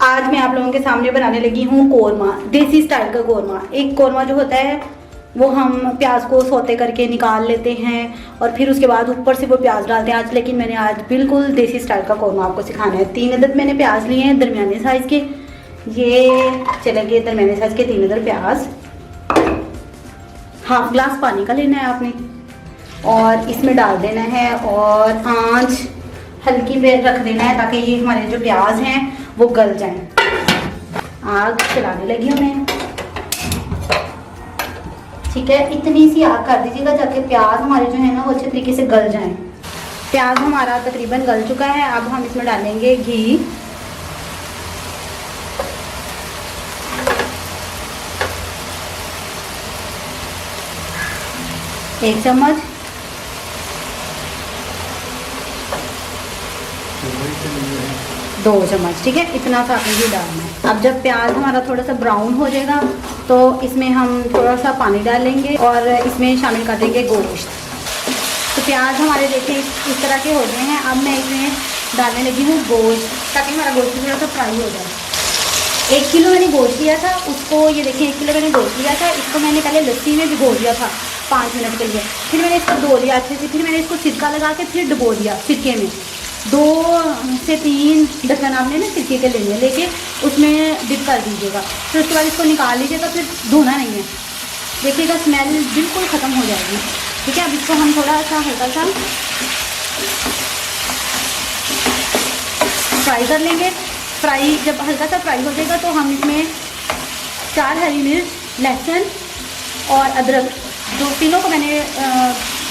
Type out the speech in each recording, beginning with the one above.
आज मैं आप लोगों के सामने बनाने लगी हूँ कोरमा, देसी स्टाइल का कोरमा। एक कोरमा जो होता है वो हम प्याज को सौते करके निकाल लेते हैं और फिर उसके बाद ऊपर से वो प्याज डालते हैं। आज लेकिन मैंने आज बिल्कुल देसी स्टाइल का कोरमा आपको सिखाना है। 3 अदद मैंने प्याज लिए हैं दरमियाने साइज़ के, ये चले गए दरमियाने साइज़ के 3 अदद प्याज। हाफ ग्लास पानी का लेना है आपने और इसमें डाल देना है और आँच हल्की पे रख देना है ताकि ये हमारे जो प्याज हैं वो गल जाएं। आग चलाने लगी हूँ मैं, ठीक है। इतनी सी आग कर दीजिएगा ताकि प्याज हमारे जो है ना वो अच्छे तरीके से गल जाएं। प्याज हमारा तकरीबन गल चुका है। अब हम इसमें डालेंगे घी, एक चम्मच, दो चम्मच, ठीक है। इतना सा आपने घी डालना है। अब जब प्याज हमारा थोड़ा सा ब्राउन हो जाएगा तो इसमें हम थोड़ा सा पानी डालेंगे और इसमें शामिल कर देंगे गोश्त। तो प्याज हमारे देखें इस तरह के हो गए हैं। अब मैं इसमें डालने लगी हूँ गोश्त ताकि हमारा गोश्त थोड़ा सा फ्राई हो जाए। 1 किलो मैंने गोश्त लिया था, उसको ये देखें 1 किलो मैंने गोश्त लिया था। इसको मैंने पहले लस्सी में भिगो दिया था 5 मिनट के लिए, फिर मैंने इसको धो लिया अच्छे से, फिर मैंने इसको सिरका लगा के फिर डुबो दिया सिरके में। 2 से 3 ढक्कन आपने ना सिरके के लेने लेके उसमें डिप कर दीजिएगा। फिर उसके बाद इसको निकाल लीजिएगा, फिर धोना नहीं है। देखिएगा स्मेल बिल्कुल ख़त्म हो जाएगी, ठीक है। अब इसको हम थोड़ा सा हल्का सा फ्राई कर लेंगे। फ्राई जब हल्का सा फ्राई हो जाएगा तो हम इसमें 4 हरी मिर्च, लहसुन और अदरक, जो तीनों को मैंने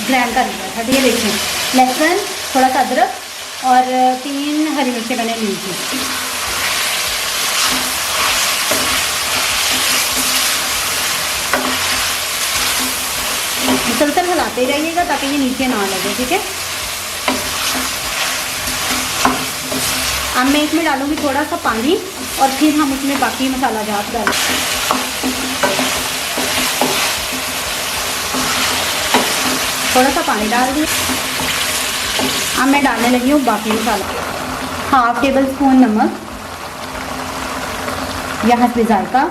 ग्राइंड कर लिया था। ये देखिए लहसुन, थोड़ा सा अदरक और 3 हरी मिर्चें मैंने ली थी। मुसलसल हिलाते रहिएगा ताकि ये नीचे ना लगे, ठीक है। अब मैं इसमें डालूंगी थोड़ा सा पानी और फिर हम उसमें बाकी मसाला जात डालेंगे। थोड़ा सा पानी डाल दिया। अब मैं डालने लगी हूँ बाकी मसाला। 1/2 टेबल स्पून नमक, या हस्बे जायका।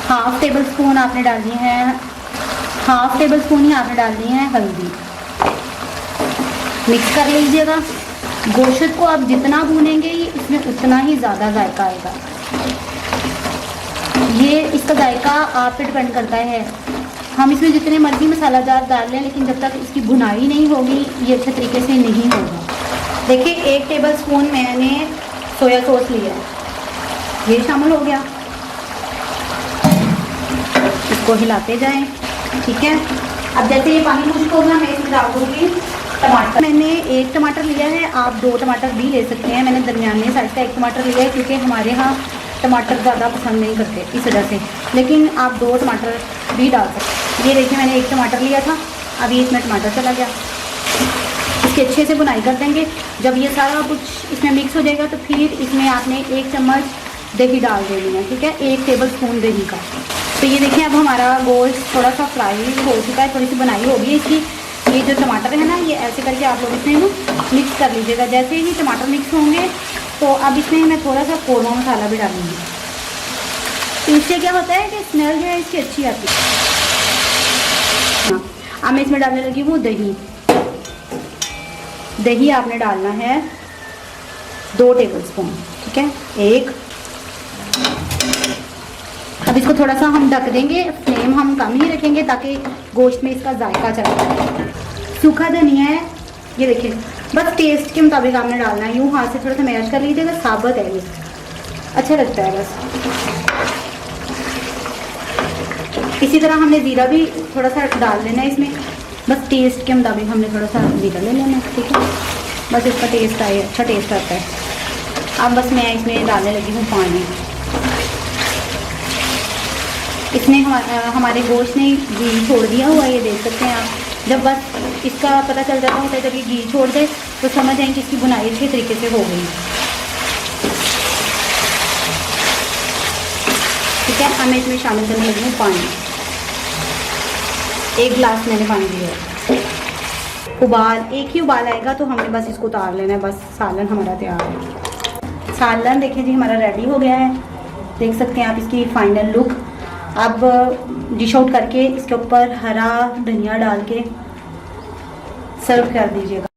1/2 टेबल स्पून आपने डालनी है, 1/2 टेबल स्पून ही आपने डालनी है हल्दी। मिक्स कर लीजिएगा। गोश्त को आप जितना भूनेंगे इसमें उतना ही ज़्यादा जायका आएगा। ये इसका जायका आप पे डिपेंड करता है। हम इसमें जितने मर्जी मसाला जार डाल लें, लेकिन जब तक इसकी भुनाई नहीं होगी ये अच्छे तरीके से नहीं होगा। देखिए 1 टेबल स्पून मैंने सोया सॉस लिया है, ये शामिल हो गया। इसको हिलाते जाएं, ठीक है। अब जैसे ये पानी खुश्क होगा मैं इसमें डाल दूँगी टमाटर। मैंने 1 टमाटर लिया है, आप 2 टमाटर भी ले सकते हैं। मैंने दरमियाने साइज़ का 1 टमाटर लिया है क्योंकि हमारे यहाँ टमाटर ज़्यादा पसंद नहीं करते इस वजह से, लेकिन आप 2 टमाटर भी डाल सकते हैं। ये देखिए मैंने 1 टमाटर लिया था, अभी इसमें टमाटर चला गया। इसकी अच्छे से बुनाई कर देंगे। जब ये सारा कुछ इसमें मिक्स हो जाएगा तो फिर इसमें आपने 1 चम्मच दही डाल देनी है, ठीक है, 1 टेबल स्पून दही का। तो ये देखिए अब हमारा गोश्त थोड़ा सा फ्राई हो चुका है, थोड़ी सी बुनाई होगी इसकी। ये जो टमाटर है ना, ये ऐसे करके आप लोग इसमें मिक्स कर लीजिएगा। जैसे ही टमाटर मिक्स होंगे तो अब इसमें मैं थोड़ा सा कोरमा मसाला भी डालूंगी। तो इससे क्या होता है कि स्मेल जो है इसकी अच्छी आती है। हाँ, अब मैं इसमें डालने लगी हूँ दही। दही आपने डालना है 2 टेबल स्पून, ठीक है, 1। अब इसको थोड़ा सा हम ढक देंगे, फ्लेम हम कम ही रखेंगे ताकि गोश्त में इसका जायका चला जाए। सूखा धनिया है, ये देखिए, बस टेस्ट के मुताबिक आपने डालना है। यूँ हाथ से थोड़ा सा मैश कर लीजिएगा, साबुत है ये, अच्छा लगता है बस। इसी तरह हमने ज़ीरा भी थोड़ा सा डाल लेना है इसमें, बस टेस्ट के मुताबिक हमने थोड़ा सा ज़ीरा ले लेना है, ठीक है। बस इसका टेस्ट आए, अच्छा टेस्ट आता है। अब बस मैं इसमें डालने लगी हूँ पानी। इसमें हमारे गोश्त ने घी छोड़ दिया हुआ, ये देख सकते हैं आप। जब बस इसका पता चल जाता होता है, जब ये घी छोड़ दे तो समझ जाएं कि इसकी बुनाई अच्छे तरीके से हो गई, ठीक है। अब मैं इसमें शामिल करने लगी हूँ पानी। 1 गिलास मैंने पानी दिया है। उबाल, एक ही उबाल आएगा तो हमने बस इसको उतार लेना है, बस सालन हमारा तैयार है। सालन देखिए जी हमारा रेडी हो गया है, देख सकते हैं आप इसकी फाइनल लुक। अब डिश आउट करके इसके ऊपर हरा धनिया डाल के सर्व कर दीजिएगा।